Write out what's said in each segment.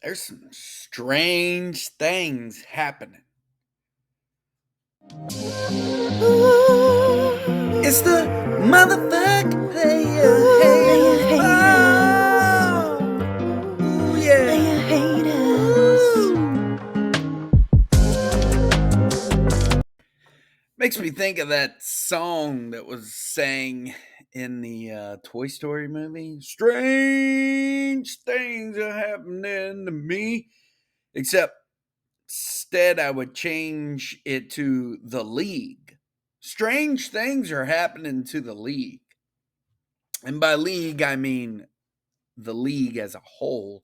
There's some strange things happening. It's the motherfucker player haters. Oh, yeah. Makes me think of that song that was sang in the Toy Story movie. Strange things are happening to me. Except instead, I would change it to the league. Strange things are happening to the league. And by league, I mean the league as a whole,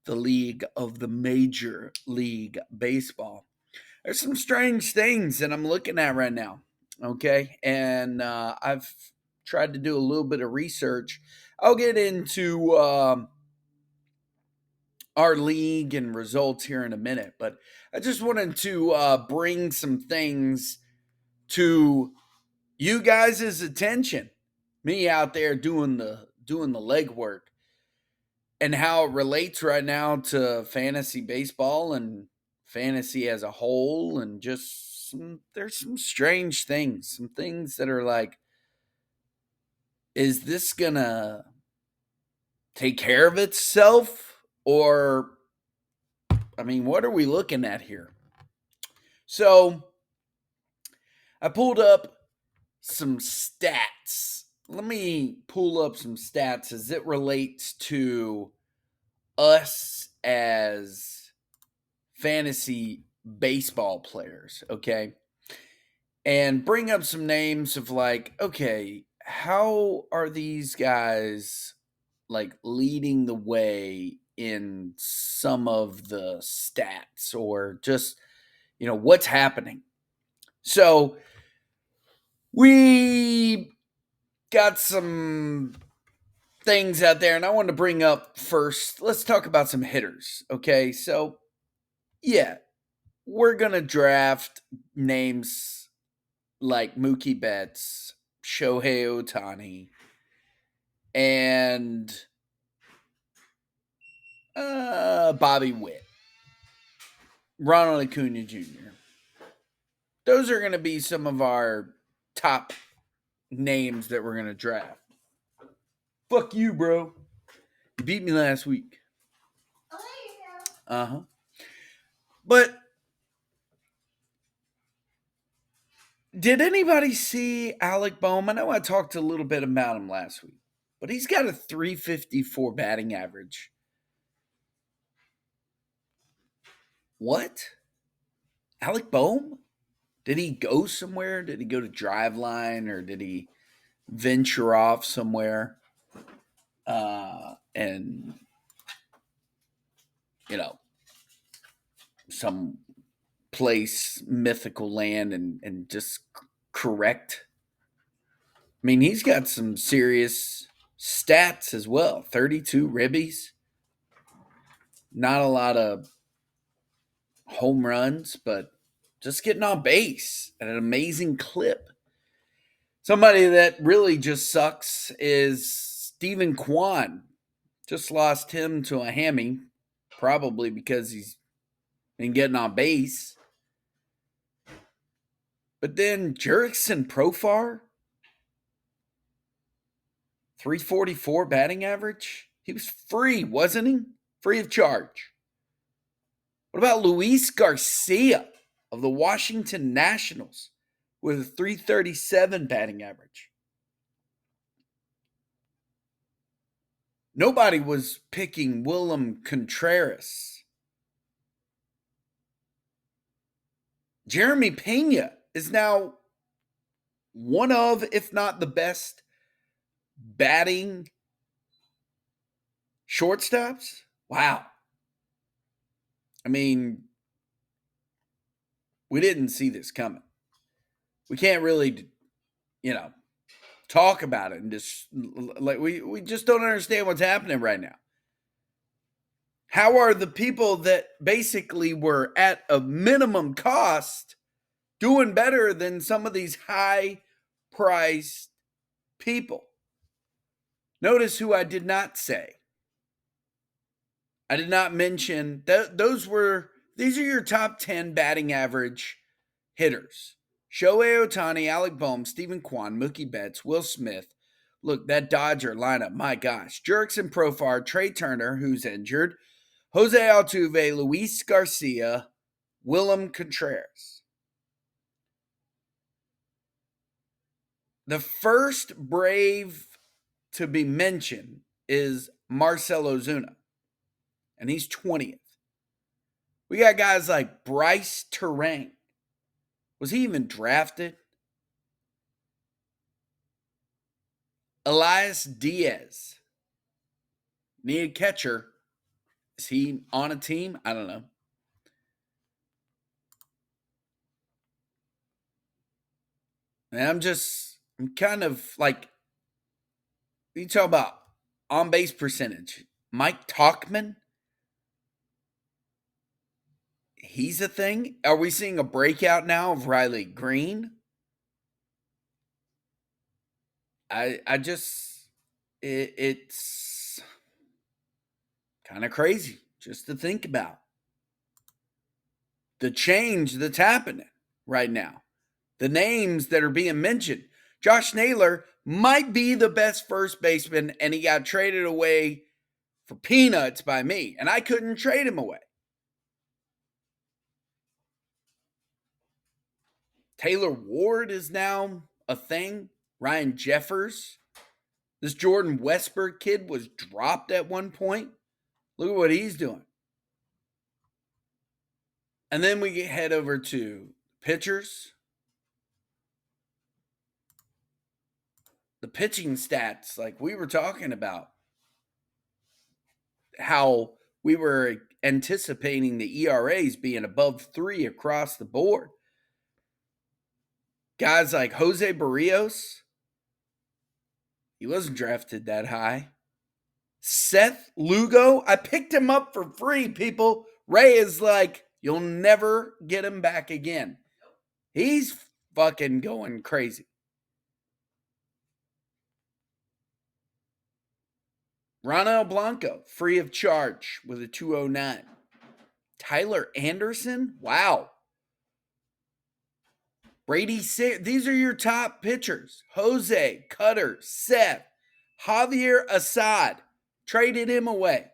the league of the Major League Baseball. There's some strange things that I'm looking at right now. Okay. And I've tried to do a little bit of research. I'll get into our league and results here in a minute, but I just wanted to bring some things to you guys' attention. Me out there doing the legwork and how it relates right now to fantasy baseball and fantasy as a whole, and just there's some strange things, some things that are like, is this gonna take care of itself, or I mean, what are we looking at here? So I pulled up some stats. Let me pull up some stats as it relates to us as fantasy baseball players, okay? And bring up some names of like, okay, how are these guys like leading the way in some of the stats, or just, what's happening? So we got some things out there, and I wanted to bring up first. Let's talk about some hitters, okay? So, yeah, we're going to draft names like Mookie Betts, Shohei Ohtani, and Bobby Witt, Ronald Acuna Jr. Those are going to be some of our top names that we're going to draft. Fuck you, bro. You beat me last week. Uh huh. But did anybody see Alec Bohm? I know I talked a little bit about him last week, but he's got a 354 batting average. What? Alec Bohm? Did he go somewhere? Did he go to Driveline, or did he venture off somewhere? And, you know, some place, mythical land, and just correct. I mean, he's got some serious stats as well. 32 ribbies. Not a lot of home runs, but just getting on base at an amazing clip. Somebody that really just sucks is Stephen Kwan. Just lost him to a hammy, probably because he's been getting on base. But then Jurickson Profar, 344 batting average. He was free, wasn't he? Free of charge. What about Luis Garcia of the Washington Nationals with a 337 batting average? Nobody was picking Willem Contreras. Jeremy Pena is now one of, if not the best, batting shortstops. Wow. I mean, we didn't see this coming. We can't really, talk about it, and just like we just don't understand what's happening right now. How are the people that basically were at a minimum cost doing better than some of these high priced people? Notice who I did not say. I did not mention that these are your top 10 batting average hitters. Shohei Ohtani, Alec Bohm, Stephen Kwan, Mookie Betts, Will Smith. Look, that Dodger lineup, my gosh. Jurickson Profar, Trey Turner, who's injured, Jose Altuve, Luis Garcia, Willem Contreras. The first Brave to be mentioned is Marcell Ozuna, and he's 20th. We got guys like Bryce Terang. Was he even drafted? Elias Diaz. Need a catcher. Is he on a team? I don't know. And I'm kind of like, you talk about on base percentage. Mike Tauchman, he's a thing. Are we seeing a breakout now of Riley Green? It's kind of crazy just to think about the change that's happening right now. The names that are being mentioned. Josh Naylor might be the best first baseman, and he got traded away for peanuts by me, and I couldn't trade him away. Taylor Ward is now a thing. Ryan Jeffers. This Jordan Westburg kid was dropped at one point. Look at what he's doing. And then we head over to pitchers. The pitching stats, like we were talking about, how we were anticipating the ERAs being above 3 across the board. Guys like Jose Barrios, he wasn't drafted that high. Seth Lugo, I picked him up for free, people. Ray is like, you'll never get him back again. He's fucking going crazy. Ronald Blanco, free of charge with a 209. Tyler Anderson, wow. Brady, these are your top pitchers. Jose, Cutter, Seth, Javier Assad. Traded him away.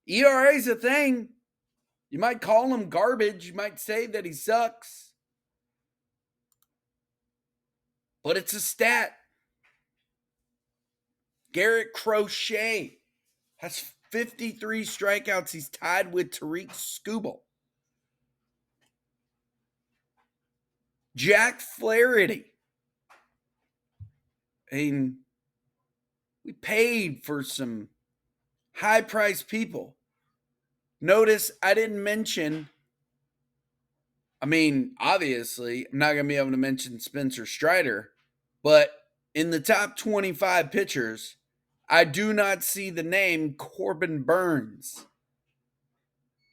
ERA's a thing. You might call him garbage. You might say that he sucks. But it's a stat. Garrett Crochet has 53 strikeouts. He's tied with Tariq Skubal. Jack Flaherty. I mean, we paid for some high-priced people. Notice I didn't mention, obviously, I'm not going to be able to mention Spencer Strider, but in the top 25 pitchers, I do not see the name Corbin Burns.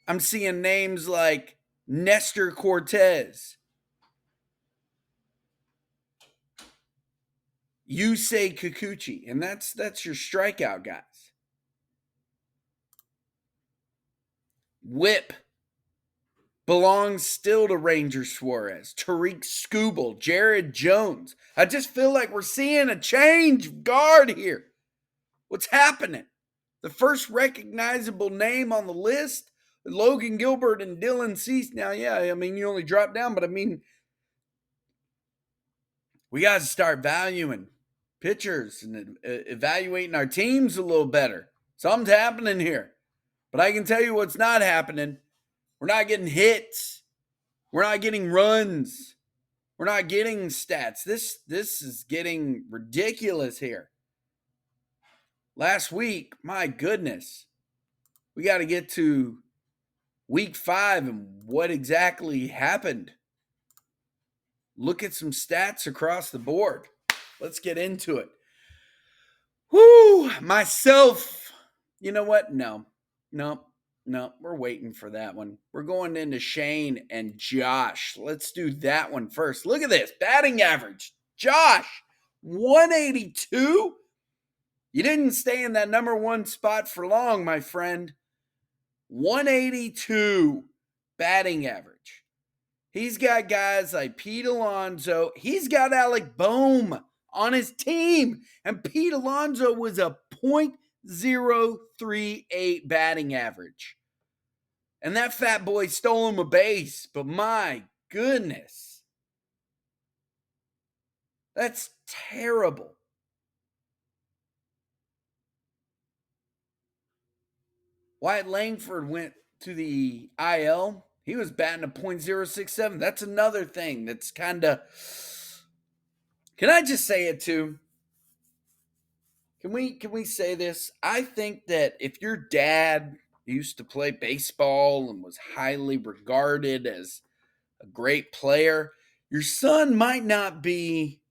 I'm seeing names like Nestor Cortez, Yusei Kikuchi, and that's your strikeout guys. Whip belongs still to Ranger Suarez, Tariq Skubal, Jared Jones. I just feel like we're seeing a change of guard here. What's happening? The first recognizable name on the list, Logan Gilbert and Dylan Cease. Now, yeah, you only dropped down, but we got to start valuing pitchers and evaluating our teams a little better. Something's happening here. But I can tell you what's not happening. We're not getting hits. We're not getting runs. We're not getting stats. This is getting ridiculous here. Last week, my goodness, we got to get to week 5 and what exactly happened. Look at some stats across the board. Let's get into it. Whoo, myself. You know what? No, we're waiting for that one. We're going into Shane and Josh. Let's do that one first. Look at this batting average. Josh, 182. You didn't stay in that number one spot for long, my friend. 182 batting average. He's got guys like Pete Alonso. He's got Alec Boehm on his team. And Pete Alonso was a .038 batting average. And that fat boy stole him a base. But my goodness. That's terrible. Wyatt Langford went to the IL. He was batting a .067. That's another thing that's kind of. Can I just say it too? Can we say this? I think that if your dad used to play baseball and was highly regarded as a great player, your son might not be,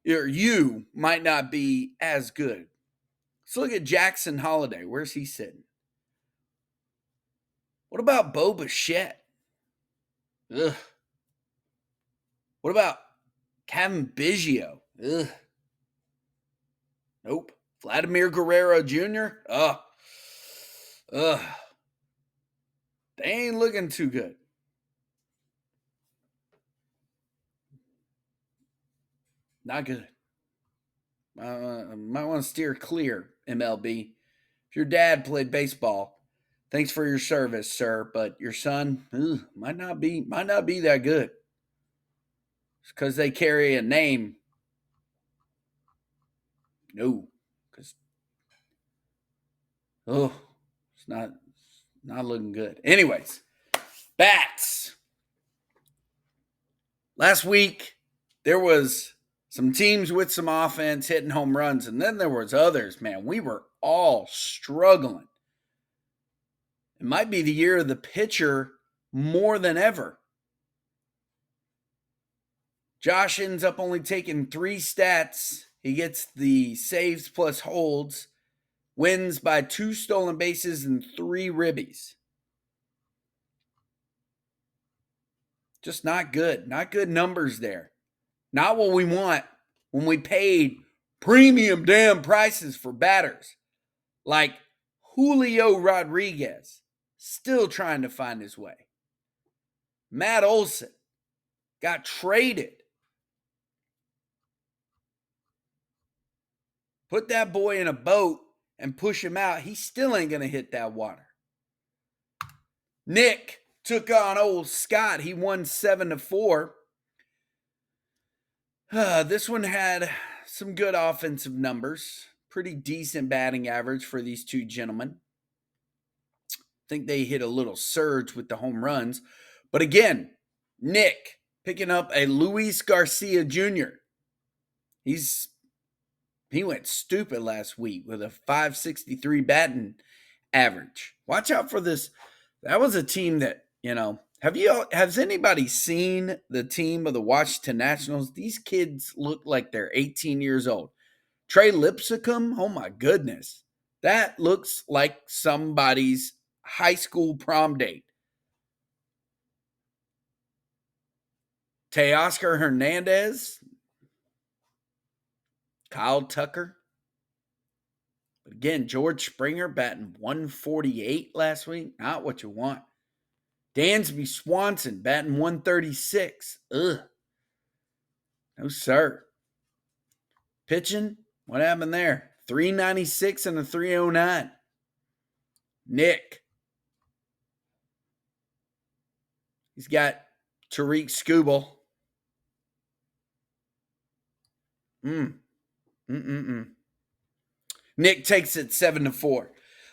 or you might not be as good. Let's look at Jackson Holiday. Where's he sitting? What about Bo Bichette? Ugh. What about Kevin Biggio? Ugh. Nope. Vladimir Guerrero Jr.? Ugh. Ugh. They ain't looking too good. Not good. Might want to steer clear, MLB. If your dad played baseball, thanks for your service, sir. But your son might not be that good. It's because they carry a name. No, because it's not looking good. Anyways, bats. Last week there was some teams with some offense hitting home runs, and then there was others. Man, we were all struggling. It might be the year of the pitcher more than ever. Josh ends up only taking 3 stats. He gets the saves plus holds, wins by 2 stolen bases and 3 ribbies. Just not good. Not good numbers there. Not what we want when we paid premium damn prices for batters. Like Julio Rodriguez, still trying to find his way. Matt Olson got traded. Put that boy in a boat and push him out. He still ain't going to hit that water. Nick took on old Scott. He won 7-4. This one had some good offensive numbers. Pretty decent batting average for these two gentlemen. I think they hit a little surge with the home runs. But again, Nick picking up a Luis Garcia Jr. He went stupid last week with a .563 batting average. Watch out for this. That was a team that, has anybody seen the team of the Washington Nationals? These kids look like they're 18 years old. Trey Lipscomb, oh my goodness. That looks like somebody's high school prom date. Teoscar Hernandez, Kyle Tucker. But again, George Springer batting 148 last week. Not what you want. Dansby Swanson batting 136. Ugh. No, sir. Pitching, what happened there? 396 and a 309. Nick. He's got Tariq Skubal. Nick takes it 7-4.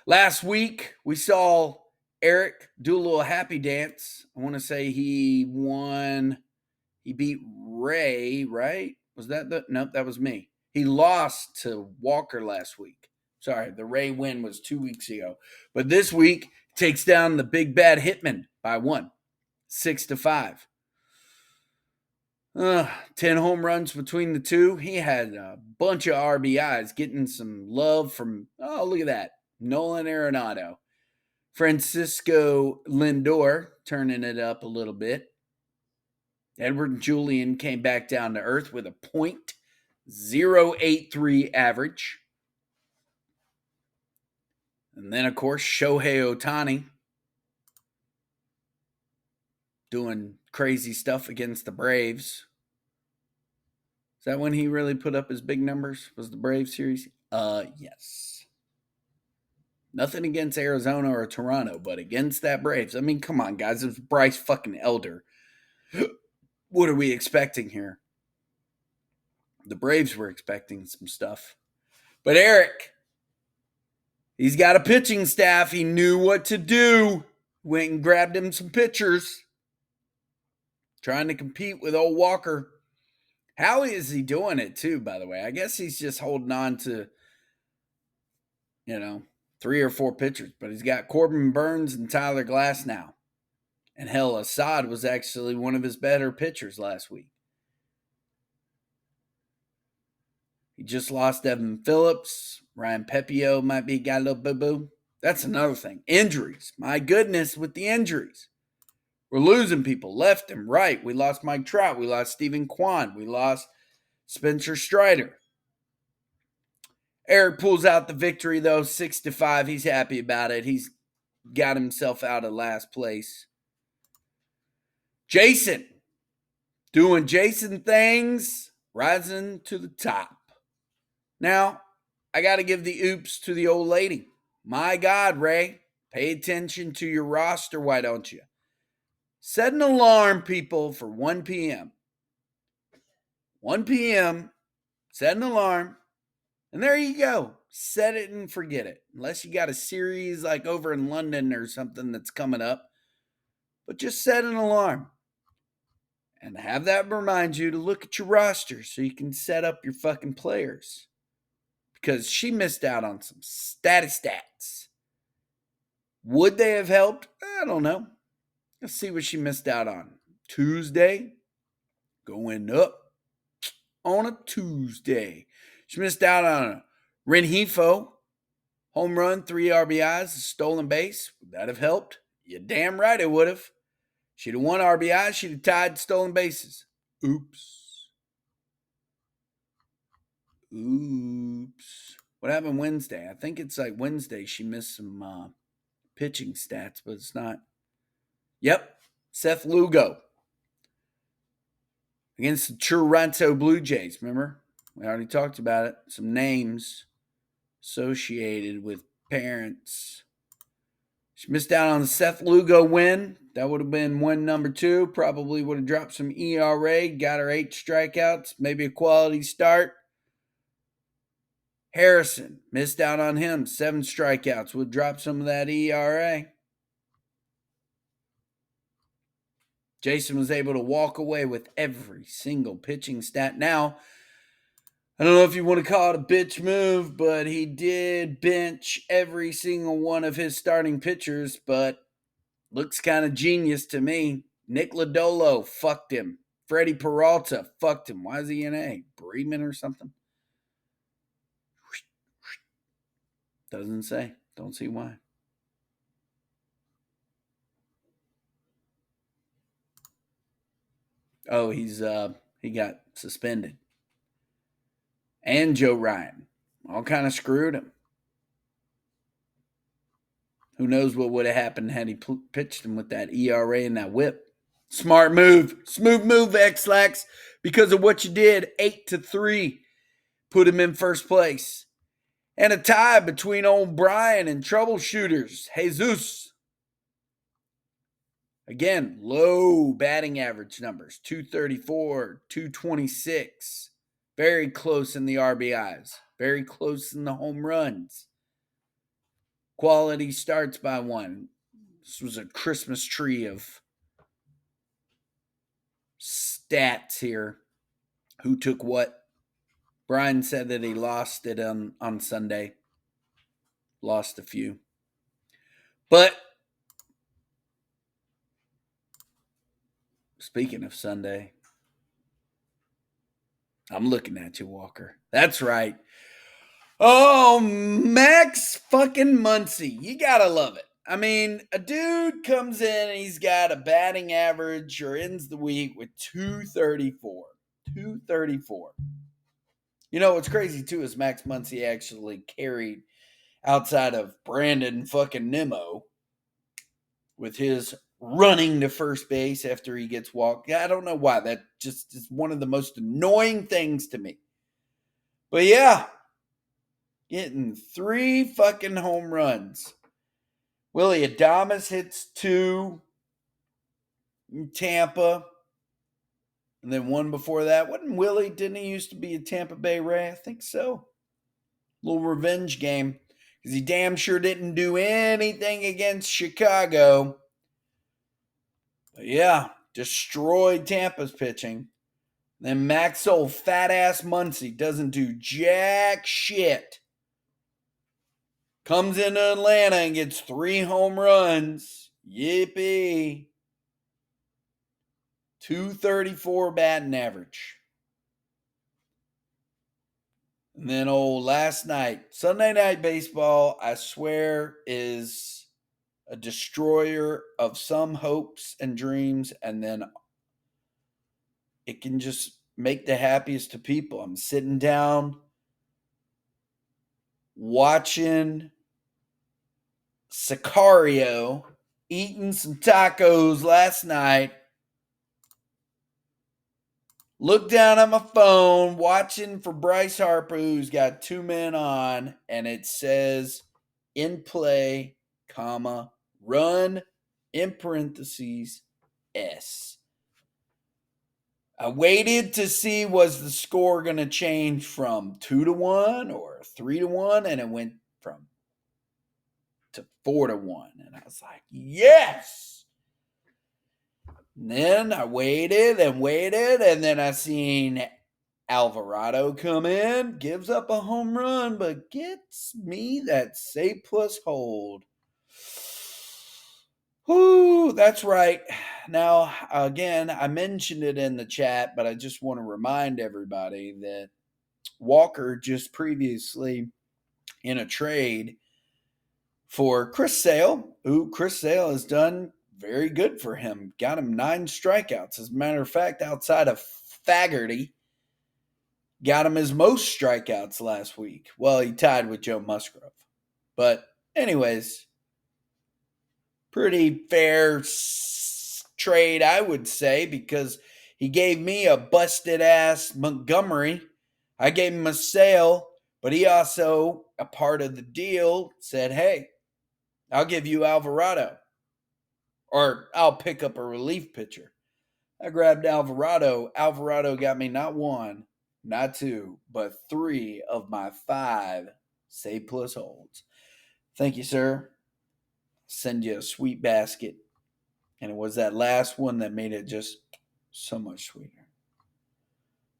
Last week, we saw Eric do a little happy dance. I want to say he won. He beat Ray, right? Was that nope, that was me. He lost to Walker last week. Sorry, the Ray win was 2 weeks ago. But this week, takes down the big bad Hitman by 1, 6-5. 10 home runs between the two. He had a bunch of RBIs, getting some love from, look at that, Nolan Arenado. Francisco Lindor turning it up a little bit. Edward Julian came back down to earth with a .083 average. And then, of course, Shohei Ohtani doing crazy stuff against the Braves. Is that when he really put up his big numbers? Was the Braves series? Yes. Nothing against Arizona or Toronto, but against that Braves. I mean, come on, guys. It was Bryce fucking Elder. What are we expecting here? The Braves were expecting some stuff. But Eric, he's got a pitching staff. He knew what to do. Went and grabbed him some pitchers. Trying to compete with old Walker. How is he doing it, too, by the way? I guess he's just holding on to, 3 or 4 pitchers. But he's got Corbin Burns and Tyler Glass now. And hell, Assad was actually one of his better pitchers last week. He just lost Evan Phillips. Ryan Pepio might be got a little boo-boo. That's another thing. Injuries. My goodness, with the injuries. We're losing people left and right. We lost Mike Trout. We lost Stephen Kwan. We lost Spencer Strider. Eric pulls out the victory, though, 6-5. He's happy about it. He's got himself out of last place. Jason. Doing Jason things. Rising to the top. Now, I got to give the oops to the old lady. My God, Ray, pay attention to your roster, why don't you? Set an alarm, people, for 1 p.m. 1 p.m., set an alarm, and there you go. Set it and forget it. Unless you got a series like over in London or something that's coming up. But just set an alarm. And have that remind you to look at your roster so you can set up your fucking players. Because she missed out on some stats. Would they have helped? I don't know. Let's see what she missed out on. Tuesday, going up on a Tuesday. She missed out on a Renhefo, home run, 3 RBIs, a stolen base. Would that have helped? You're damn right it would have. She'd have won RBIs, she'd have tied stolen bases. Oops. What happened Wednesday? I think it's like Wednesday she missed some pitching stats, but it's not. Yep, Seth Lugo against the Toronto Blue Jays. Remember? We already talked about it. Some names associated with parents. She missed out on the Seth Lugo win. That would have been win number 2. Probably would have dropped some ERA. Got her 8 strikeouts. Maybe a quality start. Harrison, missed out on him. 7 strikeouts. Would drop some of that ERA. Jason was able to walk away with every single pitching stat. Now, I don't know if you want to call it a bitch move, but he did bench every single one of his starting pitchers, but looks kind of genius to me. Nick Lodolo fucked him. Freddie Peralta fucked him. Why is he in A? Bremen or something? Doesn't say. Don't see why. Oh, he got suspended. And Joe Ryan. All kind of screwed him. Who knows what would have happened had he pitched him with that ERA and that whip. Smart move. Smooth move, X-Lax. Because of what you did, 8-3. Put him in first place. And a tie between old Brian and troubleshooters. Jesus. Again, low batting average numbers. 234, 226. Very close in the RBIs. Very close in the home runs. Quality starts by 1. This was a Christmas tree of stats here. Who took what? Brian said that he lost it on Sunday. Lost a few. But speaking of Sunday, I'm looking at you, Walker. That's right. Oh, Max fucking Muncy. You gotta love it. I mean, a dude comes in and he's got a batting average or ends the week with 234. 234. You know what's crazy too is Max Muncy actually carried outside of Brandon fucking Nimmo with his running to first base after he gets walked. I don't know why. That just is one of the most annoying things to me. But yeah, getting 3 fucking home runs. Willie Adames hits 2 in Tampa. And then one before that. Wasn't Willie? Didn't he used to be a Tampa Bay Ray? I think so. Little revenge game. Because he damn sure didn't do anything against Chicago. But yeah, destroyed Tampa's pitching. Then Max old fat ass Muncy doesn't do jack shit. Comes into Atlanta and gets 3 home runs. Yippee. 234 batting average. And then last night, Sunday Night Baseball, I swear, is a destroyer of some hopes and dreams, and then it can just make the happiest of people. I'm sitting down watching Sicario, eating some tacos last night. Look down at my phone, watching for Bryce Harper, who's got 2 men on, and it says in play, comma, run, in parentheses, S. I waited to see was the score going to change from 2-1 or 3-1, and it went from to 4-1, and I was like, yes. And then I waited, and then I seen Alvarado come in, gives up a home run, but gets me that save plus hold. Whoo, that's right. Now, again, I mentioned it in the chat, but I just want to remind everybody that Walker just previously in a trade for Chris Sale, who Chris Sale has done very good for him. Got him 9 strikeouts. As a matter of fact, outside of Faggerty, got him his most strikeouts last week. Well, he tied with Joe Musgrove. But anyways, pretty fair trade, I would say, because he gave me a busted ass Montgomery. I gave him a Sale, but he also, a part of the deal, said, hey, I'll give you Alvarado, or I'll pick up a relief pitcher. I grabbed Alvarado. Alvarado got me not 1, not 2, but 3 of my 5 save plus holds. Thank you, sir. Send you a sweet basket. And it was that last one that made it just so much sweeter.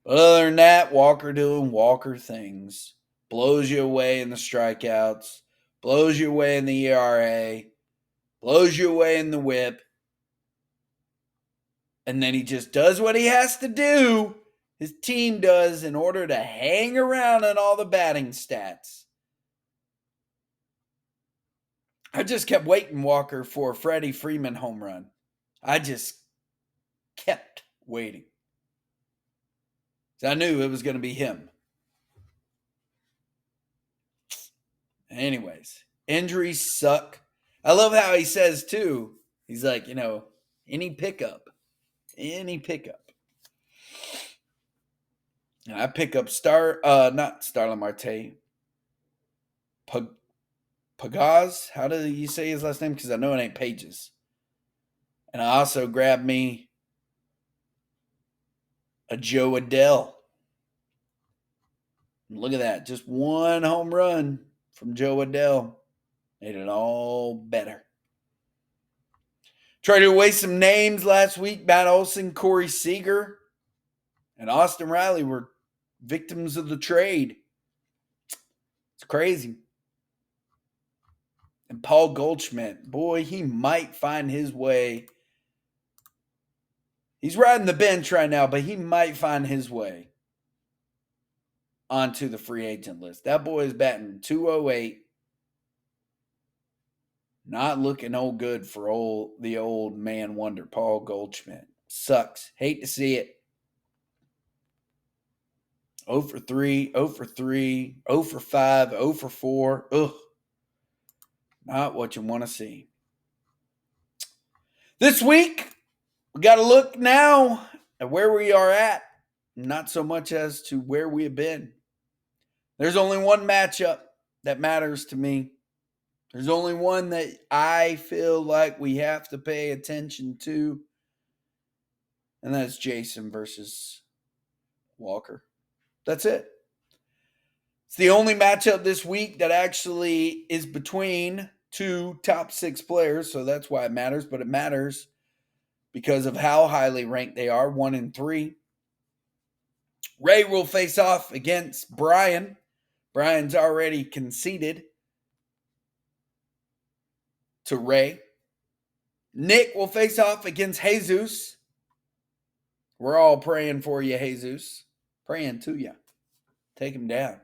But other than that, Walker doing Walker things. Blows you away in the strikeouts. Blows you away in the ERA. Blows you away in the whip. And then he just does what he has to do. His team does in order to hang around on all the batting stats. I just kept waiting, Walker, for a Freddie Freeman home run. I just kept waiting. I knew it was going to be him. Anyways, injuries suck. I love how he says, too, he's like, any pickup. And I pick up not Starlin Marte, Pagaz. How do you say his last name? Because I know it ain't Pages. And I also grabbed me a Joe Adell. Look at that. Just 1 home run from Joe Adell. Made it all better. Tried to waste some names last week. Matt Olson, Corey Seager, and Austin Riley were victims of the trade. It's crazy. And Paul Goldschmidt, boy, he might find his way. He's riding the bench right now, but he might find his way onto the free agent list. That boy is batting .208. Not looking good for the old man wonder, Paul Goldschmidt. Sucks. Hate to see it. 0 for 3, 0 for 3, 0 for 5, 0 for 4. Ugh. Not what you want to see. This week, we got to look now at where we are at, not so much as to where we have been. There's only one matchup that matters to me. There's only one that I feel like we have to pay attention to, and that's Jason versus Walker. That's it. It's the only matchup this week that actually is between two top 6 players, so that's why it matters, but it matters because of how highly ranked they are, 1 and 3. Ray will face off against Brian. Brian's already conceded to Ray. Nick will face off against Jesus. We're all praying for you, Jesus. Praying to you. Take him down.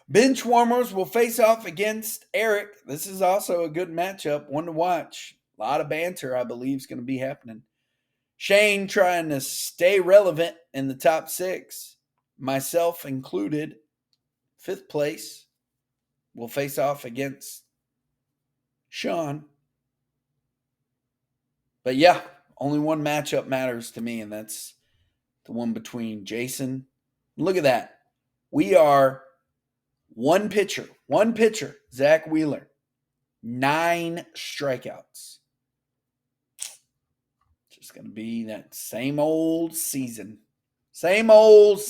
Bench warmers will face off against Eric. This is also a good matchup, one to watch. A lot of banter, I believe, is going to be happening. Shane trying to stay relevant in the top 6. Myself included. 5th place will face off against Sean. But yeah, only one matchup matters to me, and that's the one between Jason. Look at that. We are one pitcher, Zach Wheeler, 9 strikeouts. Just going to be that same old season. Same old.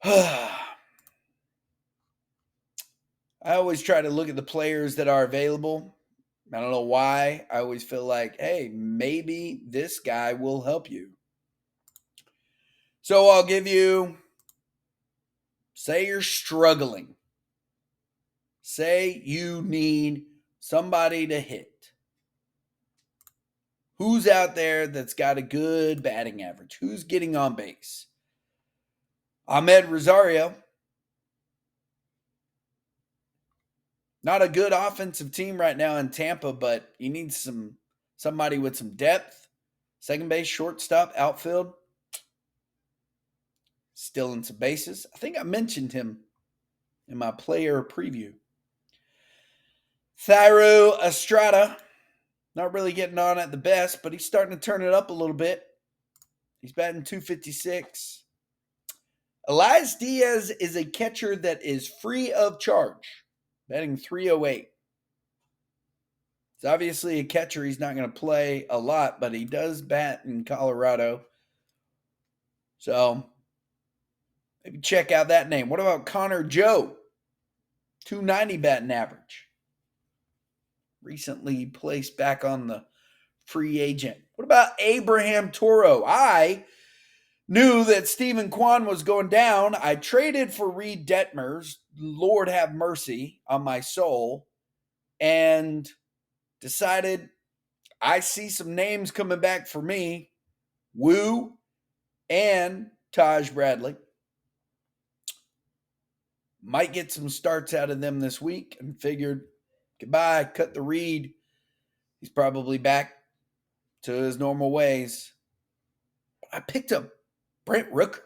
I always try to look at the players that are available. I don't know why. I always feel like, hey, maybe this guy will help you. So I'll give you, say you're struggling. Say you need somebody to hit. Who's out there that's got a good batting average? Who's getting on base? Ahmed Rosario. Not a good offensive team right now in Tampa, but you need somebody with some depth. Second base, shortstop, outfield. Still in some bases. I think I mentioned him in my player preview. Thairo Estrada. Not really getting on at the best, but he's starting to turn it up a little bit. He's batting .256. Elias Diaz is a catcher that is free of charge, batting .308. He's obviously a catcher. He's not going to play a lot, but he does bat in Colorado. So maybe check out that name. What about Connor Joe? .290 batting average. Recently placed back on the free agent. What about Abraham Toro? I knew that Stephen Kwan was going down. I traded for Reed Detmers. Lord have mercy on my soul. And decided I see some names coming back for me. Woo and Taj Bradley. Might get some starts out of them this week and figured, goodbye, cut the Reed. He's probably back to his normal ways. I picked up Brent Rooker.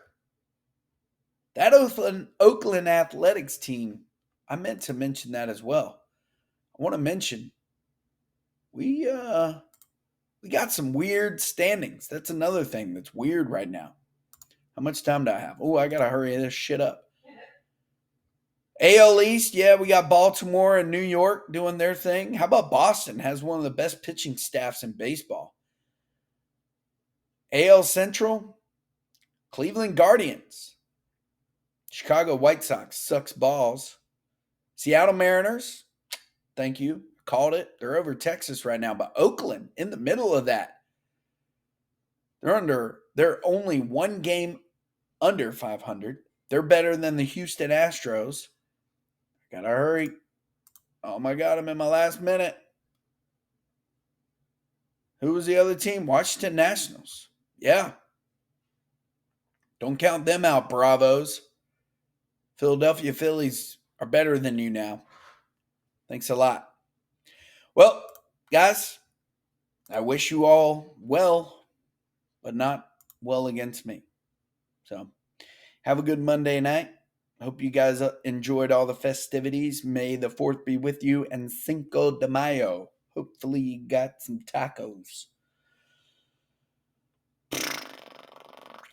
That Oakland Athletics team, I meant to mention that as well. I want to mention we got some weird standings. That's another thing that's weird right now. How much time do I have? Oh, I got to hurry this shit up. AL East, yeah, we got Baltimore and New York doing their thing. How about Boston? Has one of the best pitching staffs in baseball. AL Central, Cleveland Guardians. Chicago White Sox sucks balls. Seattle Mariners, thank you. Called it. They're over Texas right now, but Oakland in the middle of that. They're only one game under 500. They're better than the Houston Astros. Gotta hurry. Oh my God, I'm in my last minute. Who was the other team? Washington Nationals. Yeah. Don't count them out, Bravos. Philadelphia Phillies are better than you now. Thanks a lot. Well, guys, I wish you all well, but not well against me. So have a good Monday night. Hope you guys enjoyed all the festivities. May the 4th be with you, and Cinco de Mayo. Hopefully you got some tacos.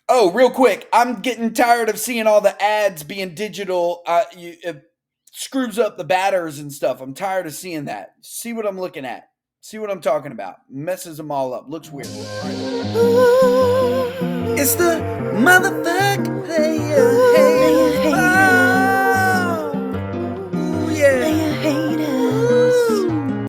Oh, real quick, I'm getting tired of seeing all the ads being digital. It screws up the batters and stuff. I'm tired of seeing that. See what I'm looking at. See what I'm talking about. Messes them all up. Looks weird. It's the motherfucking